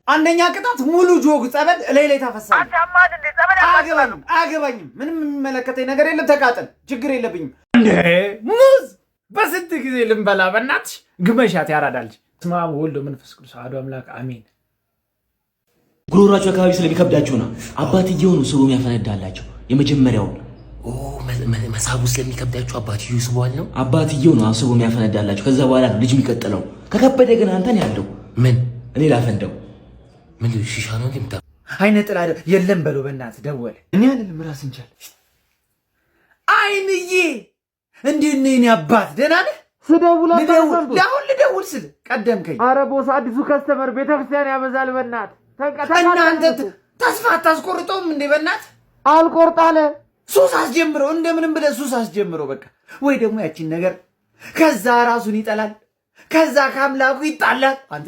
አንደኛ ቅጣት ሙሉ ጆግ ጸበል ላይ ታፈሳለህ። አንተ አማድ እንደ ጸበል አያገባኝም። ምንም የሚመለከተኝ ነገር የለም። ተቃጠል፣ ችግር የለብኝም። እንዴ ሙዝ በስንት ጊዜ ልንበላ በእናትሽ ግመሻት ያራዳልሽ። ስማ ወልዶ መንፈስ ቅዱስ አሐዱ አምላክ አሜን። ጉሮሯቸው አካባቢ ስለሚከብዳቸው ነው አባትየው ነው ስቡ የሚያፈነዳላቸው። የመጀመሪያው መሳቡ ስለሚከብዳቸው አባትየው ስቧል ነው አባትየው ነው ስቡ የሚያፈነዳላቸው። ከዛ በኋላ ልጅ የሚቀጥለው ከከበደ ግን አንተን ያለው ምን እኔ ላፈንደው ምን ሺሻ ነው እንዴ? አይነ ጥላ የለም በለው በእናትህ ደወለ። እኔ አይደለም ራስ እንቻል አይንዬ እንዴት ነህ የእኔ አባት ደህና ነህ? ልደውል ስል ቀደምከኝ። ኧረ ቦስ አዲሱ ከስተመር ቤተክርስቲያን ያበዛል በእናትህ። እናንተ ተስፋ አታስቆርጠውም እንዴ? በእናትህ አልቆርጣለ ሱስ አስጀምረው፣ እንደምንም ብለህ ሱስ አስጀምረው በቃ። ወይ ደግሞ ያቺን ነገር ከዛ ራሱን ይጠላል፣ ከዛ ከአምላኩ ይጣላል። አንተ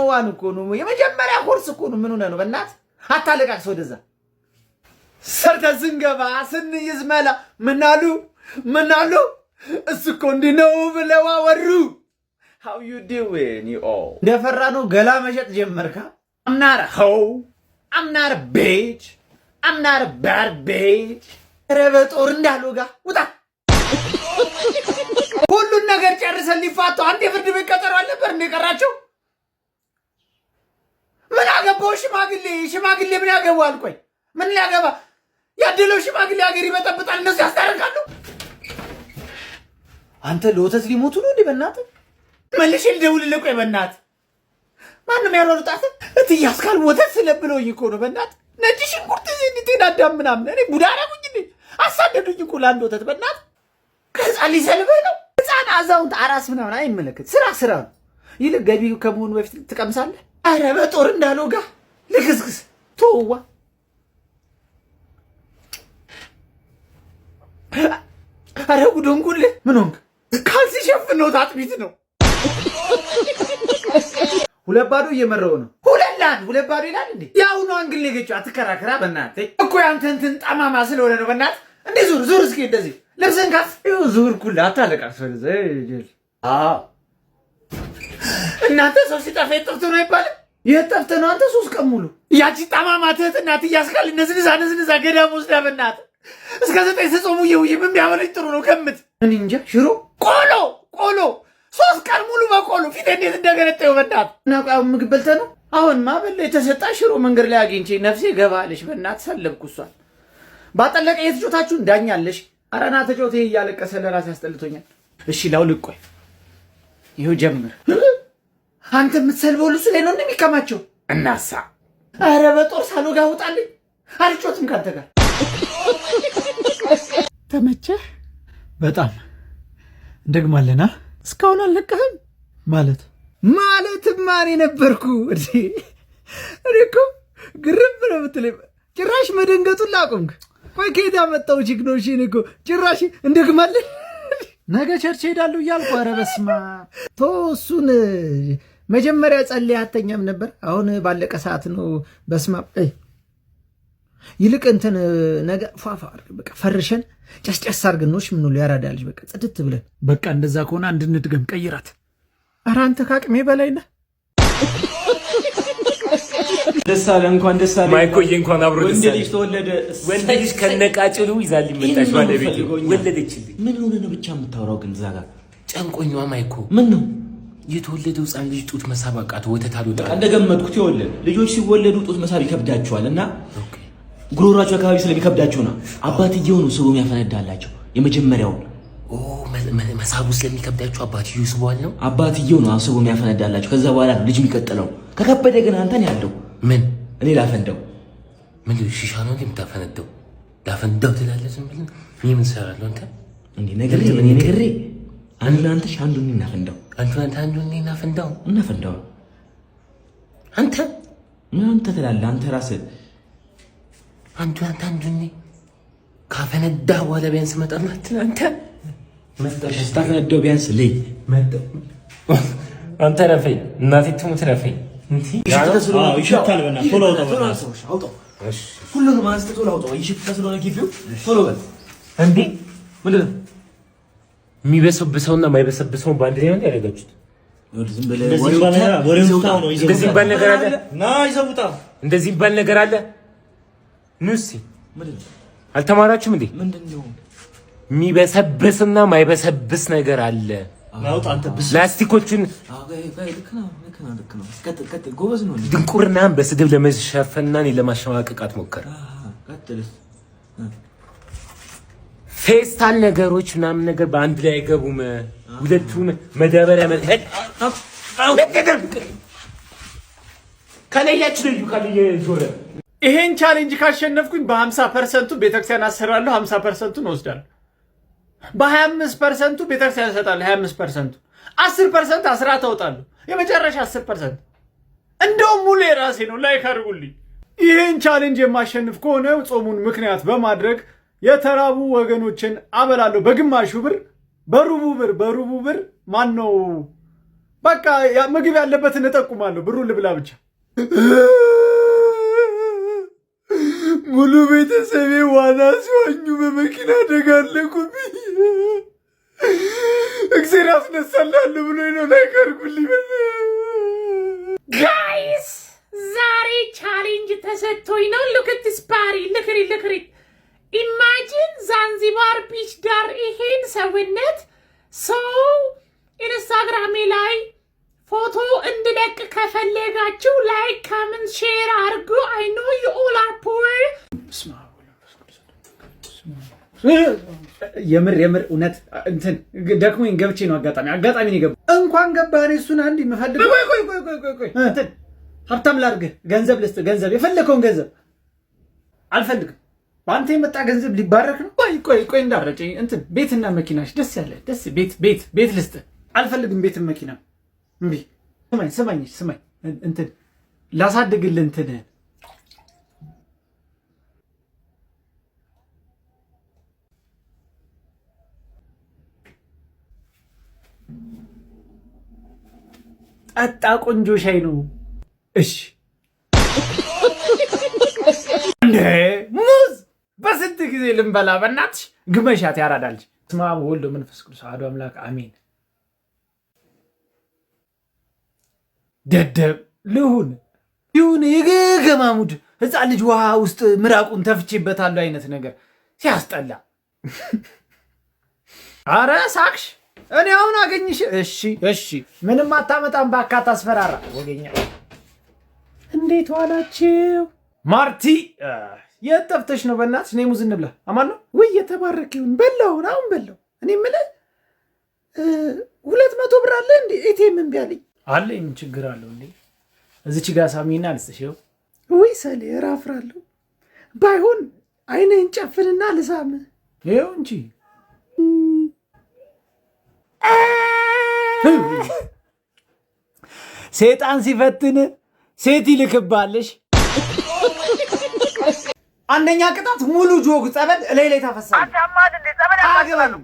ዋን እኮ ነው የመጀመሪያ ኮርስ እኮ ነው። ምን ሆነህ ነው በእናትህ? አታለቃቅስ ወደዛ። ሰርተን ስንገባ ስንይዝ መላ ምናሉ እሱ እኮ እንዲህ ነው ብለው አወሩ። how you doing you all እንደፈራ ነው ገላ መሸጥ ጀመርካ። I'm not a hoe, I'm not a bitch, I'm not a bad bitch። ረበጦር እንዳልወጋ ውጣ። ሁሉን ነገር ጨርሰን ሊፋቱ አንተ የፍርድ ቤት ቀጠሮ አልነበር እንደ ቀራቸው? ምን አገባው ሽማግሌ ምን ያገባዋል? ቆይ ምን ሊያገባ ያደለው ሽማግሌ ሀገር ይበጠብጣል፣ እነሱ ያስታርቃሉ። አንተ ለወተት ሊሞቱ ነው እንዴ? በእናትህ መልሼ ልደውልልህ። ቆይ በእናትህ ማንም ያሯሩጣት እትያስ ካል ወተት ስለብለውኝ እኮ ነው። በእናትህ ነጭ ሽንኩርት ጤና አዳም ምናምን እኔ ቡዳ አደረጉኝ እንዴ? አሳደዱኝ እኮ ለአንድ ወተት። በእናትህ ከህፃን ሊሰልብህ ነው። ህፃን አዛውንት አራስ ምናምን አይመለከት። ስራ ነው። ይልቅ ገቢ ከመሆኑ በፊት ትቀምሳለህ። አረ በጦር እንዳልወጋ ልክስክስ ተወዋ። አረ ጉዶንጉል ምን ሆንክ? ካልሲ ሸፍነው አጥቢት ነው። ሁለት ባዶ እየመረው ነው። ሁለት ባዶ ይላል እንዴ? ያው ነው አንግል ነገጭው። አትከራከራ በእናትህ እኮ ያንተ እንትን ጠማማ ስለሆነ ነው። በእናትህ እንዴ ዙር እስኪ እንደዚህ ልብስን ካፍ ዙር ኩል አታለቃስ። እናንተ ሰው ሲጠፋ የጠፍቶ ነው ይባላል። የጠፍተ ነው አንተ 3 ቀን ሙሉ ያቺ ጠማማ ትህትና እያስካል ነዝንዛ ገዳም ወስዳ በእናትህ እስከ 9 ተጾሙ ምን ቢያበለኝ ጥሩ ነው ገምት። እኔ እንጃ ሽሮ ቆሎ 3 ቀን ሙሉ በቆሎ ፊት እንዴት እንደገነጠው በእናትህ። እና ቆይ ምግብ በልተህ ነው? አሁን ማበል የተሰጣ ሽሮ መንገድ ላይ አግኝቼ ነፍሴ ገባለሽ በእናትህ። ሰለብኩ እሷን ባጠለቀ የተጮታችሁ እንዳኛለሽ። አረና ተጮቴ እያለቀሰ ለራስ ያስጠልቶኛል። እሺ ላውልቅ። ቆይ ይኸው ጀምር። አንተ የምትሰልበው ልሱ ላይ ነው እንደሚከማቸው እናሳ። አረ በጦር ሳሎጋ ውጣልኝ። አልጮትም ካንተ ጋር። ተመቸህ? በጣም እንደግማለና እስካሁን አልለቀህም ማለትማ እኔ ነበርኩ እንዴ? እኔ እኮ ግርም ነው የምትለኝ። ጭራሽ መደንገጡን ላቆምክ። ቆይ ከየት ያመጣው ቺግኖሽን እኮ ጭራሽ እንደግማለን። ነገ ቸርች ሄዳለሁ እያልኩ ኧረ በስመ አብ ተው እሱን። መጀመሪያ ጸልይ አተኛም ነበር። አሁን ባለቀ ሰዓት ነው። በስመ አብ ይልቅ እንትን ነገ ፏፏ በቃ ፈርሸን ጨስጨስ አድርገን ነው ምን ነው ያራዳልሽ። በቃ ጽድት ብለን በቃ እንደዛ ከሆነ እንድንድገም ቀይራት። ኧረ አንተ ካቅሜ በላይ ነህ። ደስ አለ እንኳን ደስ አለ ማይኮዬ እንኳን አብሮ ደስ አለ። ልጅ ተወለደ። ወንድ ልጅ ከነቃጭሉ ይዛልኝ መጣች። ባለቤቴ ወለደችልኝ። ምን ሆነ ነው ብቻ የምታወራው? ግን ዛጋ ጨንቆኛዋ ማይኮ ምን ነው የተወለደው ሕፃን ልጅ ጡት መሳብ አቃተው። ወተት አልወጣ እንደገመትኩት ይወለድ ልጆች ሲወለዱ ጡት መሳብ ይከብዳቸዋል እና ጉሮሯቸው አካባቢ ስለሚከብዳቸው ነው አባትየው ነው ስቡ የሚያፈነዳላቸው። የመጀመሪያው መሳቡ ስለሚከብዳቸው አባትየው ስቧል ነው አባትየው ነው ስቡ የሚያፈነዳላቸው። ከዛ በኋላ ልጅ የሚቀጥለው ከከበደ ግን አንተን ያለው ምን እኔ ላፈንደው ምን ሺሻ ነው እንዴ የምታፈነደው? ላፈንደው ትላለህ ዝም ብለህ። እኔ ምን እሰራለሁ? አንተ እንዴ ነገሬ አንዱን እናፈንደው። አንዱን እናፈንደው። አንተ ትላለህ። አንተ ራስህ አንዱን ካፈነዳ በኋላ ቢያንስ መጣላት አንተ ስታፈነዳው ቢያንስ ልይ መጣው። አንተ ረፈኝ እናቴ ትሙት ረፈኝ። ይሽታል በና ቶሎ አውጣው። ሁሉንም አንስተ ቶሎ አውጣው። ይሽታ ስለሆነ ግቢው ቶሎ በል። እንዴ ምንድን ነው የሚበሰብሰውና የማይበሰብሰውን በአንድ ላይ ነው ያደረጋችሁት? እንደዚህ ባል ነገር አለ ና ይዘውጣ እንደዚህ ባል ነገር አለ ኑሲ አልተማራችሁም እንዴ ምንድነው የሚበሰብስና ማይበሰብስ ነገር አለ ናውጣ አንተ ፕላስቲኮችን ቀጥል ጎበዝ ነው ድንቁርናን በስድብ ለመሸፈንና ለማሸማቀቅ ሞከረ ፌስታል ነገሮች ምናምን ነገር በአንድ ላይ አይገቡም ሁለቱን መዳበሪያ መሄድ ከለያችሁ ልዩ ካልየ ዞረ ይሄን ቻሌንጅ ካሸነፍኩኝ በ50% ቤተክርስቲያን አሰራለሁ 50%ን ወስዳለሁ በ25% ቤተክርስቲያን እሰጣለሁ 25% 10% አስራት አውጣለሁ የመጨረሻ 10% እንደውም ሙሉ የራሴ ነው ላይክ አድርጉልኝ ይሄን ቻሌንጅ የማሸንፍ ከሆነ ጾሙን ምክንያት በማድረግ የተራቡ ወገኖችን አበላለሁ በግማሹ ብር በሩቡ ብር ማን ነው በቃ ምግብ ያለበትን እጠቁማለሁ ብሩን ልብላ ብቻ ሙሉ ቤተሰቤ ዋና ሲዋኙ በመኪና አደጋ አለቁብኝ እግዚአብሔር አስነሳላለሁ ብሎ ነው ላይክ አድርጉልኝ ጋይስ ዛሬ ቻሌንጅ ተሰጥቶኝ ነው ሉክ አት ዲስ ፓሪ ልክሪ ኢማጂን ዛንዚባር ቢች ዳር ይሄን ሰውነት ሰው ኢንስታግራሜ ላይ ፎቶ እንድለቅ ከፈለጋችሁ ላይክ ካመንት ሼር አድርጉ አይ ኖ ዩ ኦል አር ፑር የምር እውነት እንትን ደክሞኝ ገብቼ ነው አጋጣሚ ነው የገባው እንኳን ገባኔ እሱን አንድ የምፈልገው ቆይ እንትን ሀብታም ላድርግህ ገንዘብ ልስጥ ገንዘብ የፈለከውን ገንዘብ አልፈልግም ባንተ የመጣ ገንዘብ ሊባረክ ነው ቆይ እንዳረጨኝ እንትን ቤትና መኪናሽ ደስ ያለ ቤት ልስጥ አልፈልግም ቤትና መኪና እምቢ ስማኝ እንትን ላሳድግልህ እንትን ጠጣ ቆንጆ ሻይ ነው እሺ እንዴ ሙዝ በስንት ጊዜ ልንበላ በእናትሽ ግመሻት ያራዳልሽ ስማ ወልዶ መንፈስ ቅዱስ አሐዱ አምላክ አሜን ደደብ ይሁን የገማሙድ ህፃን ልጅ ውሃ ውስጥ ምራቁን ተፍቼበታለሁ አይነት ነገር ሲያስጠላ አረ ሳክሽ እኔ አሁን አገኝሽ እሺ ምንም አታመጣም ባካታ አስፈራራ ወገኛ እንዴት ዋላችሁ ማርቲ የጠፍተሽ ነው በእናትሽ ነይ ሙዝ እንብላ አማን ነው ወይ የተባረከ ይሁን በላው አሁን በላው እኔ የምልህ 200 ብር አለ እንዴ ኤቲኤም እምቢ አለኝ አለ ምን ችግር አለው እንዴ እዚች ጋር ሳሚና ልስሽው ወይ ሰሌ ራፍራለሁ ባይሆን አይነን ጨፍንና ልሳም ይኸው እንጂ ሰይጣን ሲፈትን ሴት ይልክባለሽ አንደኛ ቅጣት ሙሉ ጆግ ጸበል ላይ ታፈሳለህ አታማድ እንደ ጸበል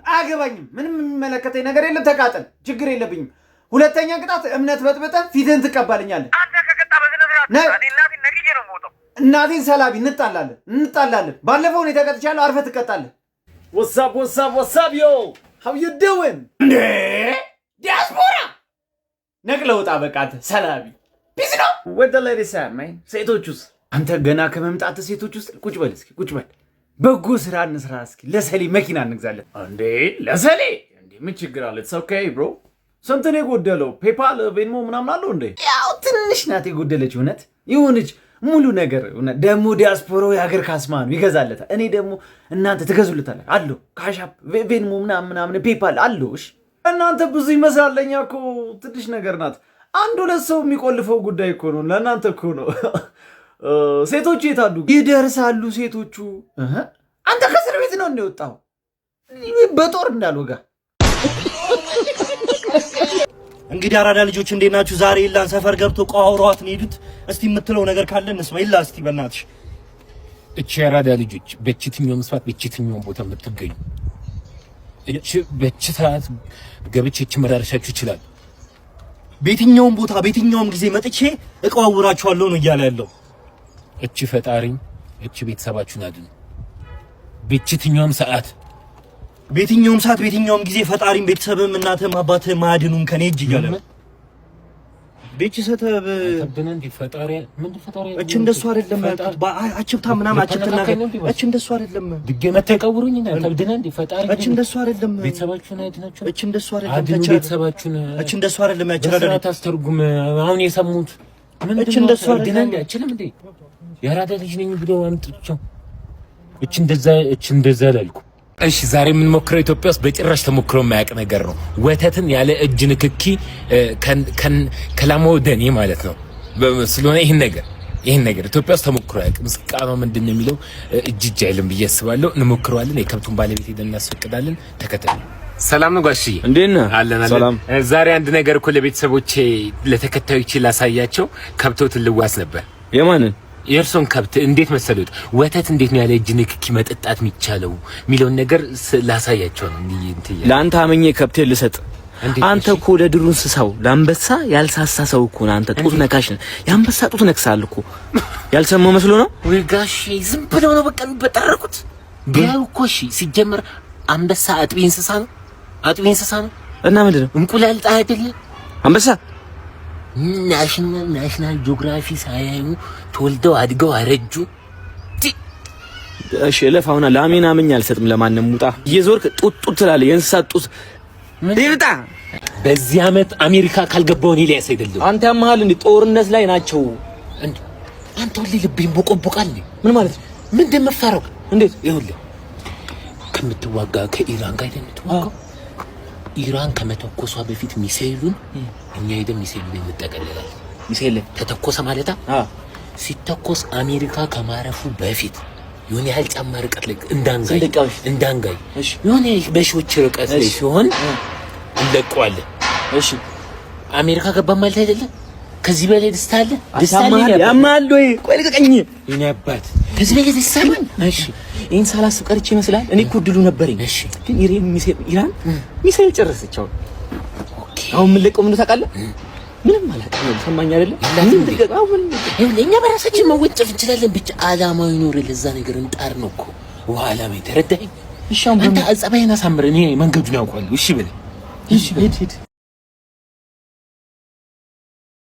አያገባኝም ምንም የሚመለከተኝ ነገር የለም ተቃጠል ችግር የለብኝም ሁለተኛ ቅጣት እምነት በጥበጠ ፊትን ትቀባልኛለህ አንተ ከቀጣ በዝነዝራት እናቴን ነቅዬ ነው የምወጣው እናቴን ሰላቢ እንጣላለን ባለፈው ነው ተቀጥቻለሁ አርፈህ ትቀጣለህ what's up yo how you doing እንዴ ዲያስፖራ ነቅለውጣ በቃት ሰላቢ ቢስ ነው what the lady said man ሴቶቹስ አንተ ገና ከመምጣት ሴቶች ውስጥ ቁጭ በል በጎ ስራ እንስራ እስኪ ለሰሊ መኪና እንግዛለን እንዴ ለሰሊ እንዴ ምን ችግር አለ it's okay bro ስንት ነው የጎደለው ፔፓል ቬንሞ ምናምን አለው እንዴ ያው ትንሽ ናት የጎደለች እውነት ይሁንች ሙሉ ነገር ደሞ ዲያስፖራው የሀገር ካስማ ነው ይገዛለታል እኔ ደግሞ እናንተ ትገዙልታል አለው ካሻፕ ቬንሞ ምናምን ፔፓል አለው እሺ እናንተ ብዙ ይመስላለኛ እኮ ትንሽ ነገር ናት አንድ ሁለት ሰው የሚቆልፈው ጉዳይ እኮ ነው ለእናንተ እኮ ነው ሴቶቹ የታሉ ይደርሳሉ ሴቶቹ አንተ ከእስር ቤት ነው እንደወጣው በጦር እንዳልወጋ እንግዲህ አራዳ ልጆች እንዴት ናችሁ ዛሬ ኢላን ሰፈር ገብቶ ቋውሯት ነው ሄዱት እስቲ የምትለው ነገር ካለ እንስማ ኢላ እስቲ በእናትሽ እቺ አራዳ ልጆች በችትኛው መስፋት በችትኛው ቦታ የምትገኙ እቺ በችታት ገብቼ መዳረሻችሁ ይችላል በየትኛውም ቦታ በየትኛውም ጊዜ መጥቼ እቋውራችኋለሁ ነው እያለ ያለው እቺ ፈጣሪ እቺ ቤተሰባችሁን አድኑ በችትኛውም ሰዓት በየትኛውም ጊዜ ፈጣሪም ቤተሰብም እናትም አባትም ማድኑን ከኔ እጅ እያለ ነው ቤተሰብ ተብነ እንዲ ፈጣሪ ምን ፈጣሪ እቺ እንደሱ አይደለም አችብታ ምናምን አችብተና እቺ እንደሱ አይደለም ድገመ ተቀውሩኝና ተብነ እንዲ ፈጣሪ እቺ እንደሱ አይደለም ቤተሰባችሁን አይድናችሁ እቺ እንደሱ አይደለም አድኑ ቤተሰባችሁን እቺ እንደሱ አይደለም ያቸራደ ታስተርጉም አሁን የሰሙት ምን እቺ እንደሱ አይደለም እንዲ አይችልም እንዴ ያራዳ ልጅ ነኝ ብሎ አምጥቻው እቺ እንደዛ ላልኩ እሺ ዛሬ ምን ሞክረው ኢትዮጵያ ውስጥ በጭራሽ ተሞክሮ የማያውቅ ነገር ነው ወተትን ያለ እጅ ንክኪ ከላሞ ደኔ ማለት ነው ስለሆነ ይሄን ነገር ኢትዮጵያ ውስጥ ተሞክሮ ያውቅ ምስቃማ ምንድነው የሚለው እጅ አይልም ብዬ አስባለሁ እንሞክረዋለን የከብቱን ባለቤት ሄደን እናስፈቅዳለን ተከተሉ ሰላም ነው ጋሺ እንዴት ነህ አለን ሰላም ዛሬ አንድ ነገር እኮ ለቤተሰቦቼ ለተከታዮቼ ላሳያቸው ከብቶትን ልዋስ ነበር የማንን የእርሶን ከብት እንዴት መሰሉት ወተት እንዴት ነው ያለ እጅ ንክኪ መጠጣት የሚቻለው ሚሊዮን ነገር ላሳያቸው ነው እንዴ ለአንተ አመኘ ከብቴ ልሰጥ አንተ እኮ ለድሩ እንስሳው ለአንበሳ ያልሳሳሰው እኮ አንተ ጡት ነካሽ ነህ ያንበሳ ጡት ነክሳል እኮ ያልሰማው መስሎ ነው ወይ ጋሼ ዝም ብለው ነው በቃ የሚበጠረቁት ቢያው እኮ እሺ ሲጀመር አንበሳ አጥቢ እንስሳ ነው እና ምንድነው እንቁላል ጣይ አይደል አንበሳ ናሽናል ጂኦግራፊ ሳያዩ ተወልደው አድገው አረጁ እሺ ለፋውና ላሜና አመኝ አልሰጥም ለማንም ሙጣ እየዞርክ ጡት ትላለህ የእንስሳት ጡት ይብጣ በዚህ አመት አሜሪካ ካልገባው እኔ ላይ አይደለም አንተ ያማሃል እንዴ ጦርነት ላይ ናቸው እንዴ አንተ ሁሌ ልብህን ቦቆቦቃል ምን ማለት ነው ምን ደምፈራው እንዴት ይኸውልህ ከምትዋጋ ከኢራን ጋር እንደምትዋጋው ኢራን ከመተኮሷ በፊት ሚሳኤሉን እኛ ሄደን ሚሳኤሉን እንጠቀለላለን ሚሳኤል ተተኮሰ ማለታ ሲተኮስ አሜሪካ ከማረፉ በፊት የሆነ ያህል ጫማ ርቀት ላይ እንዳንጋይ የሆነ በሺዎች ርቀት ላይ ሲሆን እንለቀዋለን እሺ አሜሪካ ገባ ማለት አይደለም ከዚህ በላይ ደስታ አለ ያማል ወይ ቆይ ልቀቀኝ የኔ አባት ከዚህ በላይ ደስታ አለ እሺ ይሄን ሳላስብ ቀርቼ ይመስላል እኔ እኮ ድሉ ነበርኝ እሺ ግን ኢራን ሚሳኤል ጨረሰችው ኦኬ አሁን ምን ለቀው ምን ታውቃለህ ምንም አላውቅም ሰማኝ አይደለም ምን ትገባው ምን ለኛ በራሳችን መወጨፍ እንችላለን ብቻ አላማው ይኖር ለዛ ነገር እንጣር ነው እኮ ዋላ በተረዳኝ እሺ አንተ አጸባይና ሳምር እኔ መንገዱን ያውቃለሁ እሺ በል እሺ ሂድ